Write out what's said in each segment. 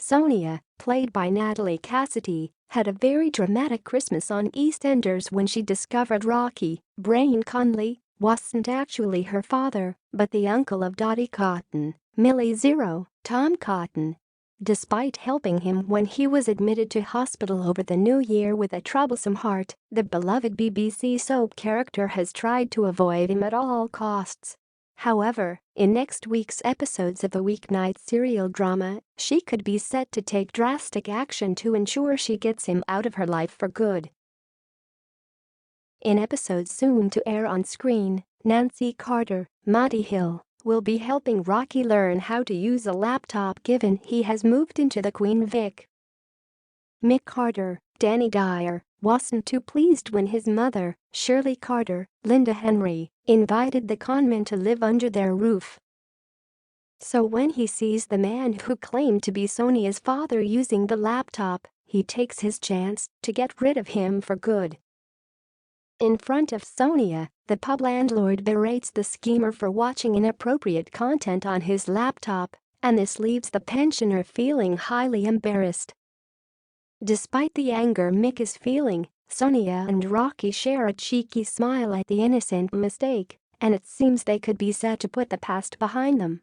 Sonia, played by Natalie Cassidy, had a very dramatic Christmas on EastEnders when she discovered Rocky, Brian Conley, wasn't actually her father, but the uncle of Dottie Cotton, Millie Zero, Tom Cotton. Despite helping him when he was admitted to hospital over the new year with a troublesome heart, the beloved BBC soap character has tried to avoid him at all costs. However, in next week's episodes of the weeknight serial drama, she could be set to take drastic action to ensure she gets him out of her life for good. In episodes soon to air on screen, Nancy Carter, Monty Hill, will be helping Rocky learn how to use a laptop given he has moved into the Queen Vic. Mick Carter, Danny Dyer, wasn't too pleased when his mother, Shirley Carter, Linda Henry, invited the conman to live under their roof. So when he sees the man who claimed to be Sonia's father using the laptop, he takes his chance to get rid of him for good. In front of Sonia, the pub landlord berates the schemer for watching inappropriate content on his laptop, and this leaves the pensioner feeling highly embarrassed. Despite the anger Mick is feeling, Sonia and Rocky share a cheeky smile at the innocent mistake, and it seems they could be set to put the past behind them.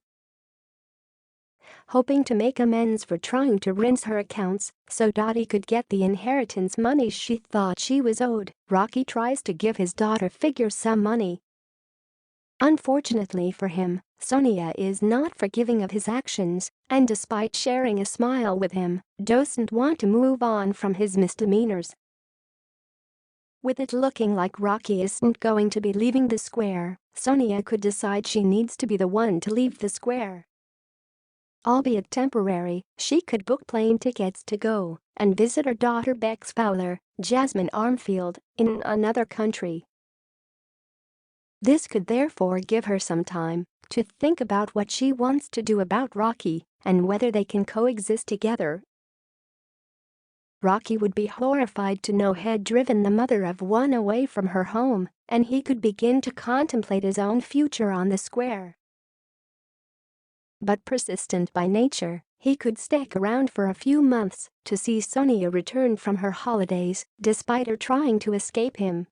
Hoping to make amends for trying to rinse her accounts so Dottie could get the inheritance money she thought she was owed, Rocky tries to give his daughter Figure some money. Unfortunately for him, Sonia is not forgiving of his actions and despite sharing a smile with him, doesn't want to move on from his misdemeanors. With it looking like Rocky isn't going to be leaving the square, Sonia could decide she needs to be the one to leave the square. Albeit temporary, she could book plane tickets to go and visit her daughter Bex Fowler, Jasmine Armfield, in another country. This could therefore give her some time to think about what she wants to do about Rocky and whether they can coexist together. Rocky would be horrified to know he'd driven the mother of one away from her home, and he could begin to contemplate his own future on the square. But persistent by nature, he could stick around for a few months to see Sonia return from her holidays, despite her trying to escape him.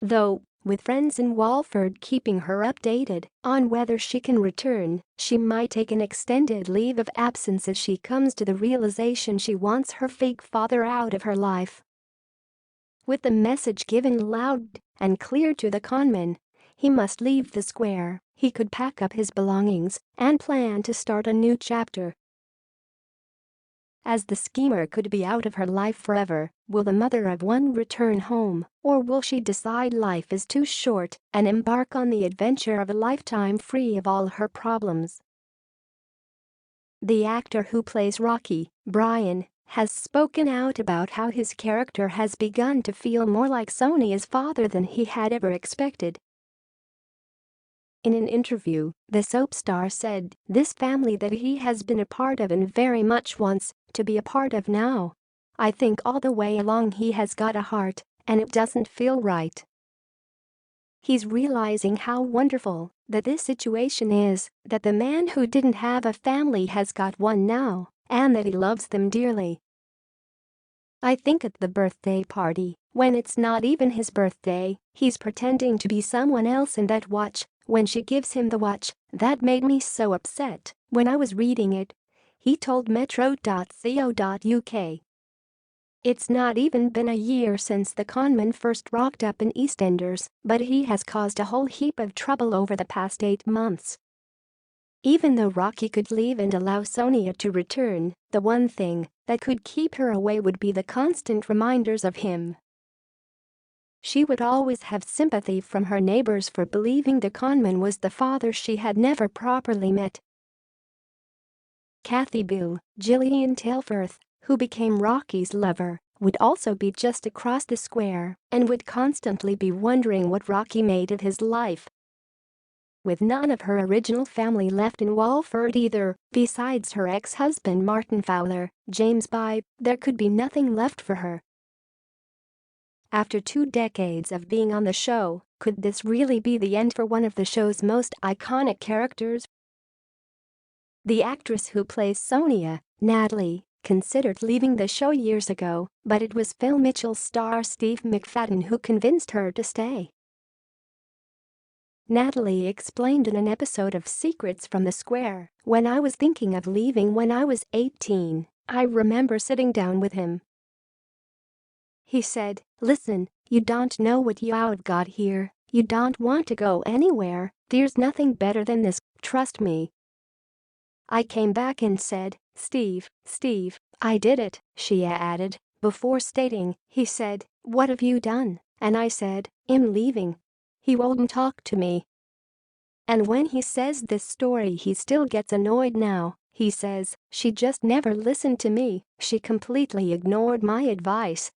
Though, with friends in Walford keeping her updated on whether she can return, she might take an extended leave of absence as she comes to the realization she wants her fake father out of her life. With the message given loud and clear to the conman, he must leave the square, he could pack up his belongings and plan to start a new chapter. As the schemer could be out of her life forever, will the mother of one return home, or will she decide life is too short and embark on the adventure of a lifetime free of all her problems? The actor who plays Rocky, Brian, has spoken out about how his character has begun to feel more like Sonia's father than he had ever expected. In an interview, the soap star said, "This family that he has been a part of and very much wants to be a part of now. I think all the way along he has got a heart, and it doesn't feel right." He's realizing how wonderful that this situation is, that the man who didn't have a family has got one now, and that he loves them dearly. "I think at the birthday party, when it's not even his birthday, he's pretending to be someone else in that watch. When she gives him the watch, that made me so upset when I was reading it," he told Metro.co.uk. It's not even been a year since the conman first rocked up in EastEnders, but he has caused a whole heap of trouble over the past 8 months. Even though Rocky could leave and allow Sonia to return, the one thing that could keep her away would be the constant reminders of him. She would always have sympathy from her neighbors for believing the conman was the father she had never properly met. Kathy Boo, Gillian Tailforth, who became Rocky's lover, would also be just across the square and would constantly be wondering what Rocky made of his life. With none of her original family left in Walford either, besides her ex-husband Martin Fowler, James Bibe, there could be nothing left for her. After 2 decades of being on the show, could this really be the end for one of the show's most iconic characters? The actress who plays Sonia, Natalie, considered leaving the show years ago, but it was Phil Mitchell's star Steve McFadden who convinced her to stay. Natalie explained in an episode of Secrets from the Square, "When I was thinking of leaving when I was 18, I remember sitting down with him. He said, 'Listen, you don't know what you've got here, you don't want to go anywhere, there's nothing better than this, trust me.' I came back and said, 'Steve, I did it,'" she added, before stating, "He said, 'What have you done?' And I said, 'I'm leaving.' He won't talk to me. And when he says this story he still gets annoyed now. He says, 'She just never listened to me, she completely ignored my advice,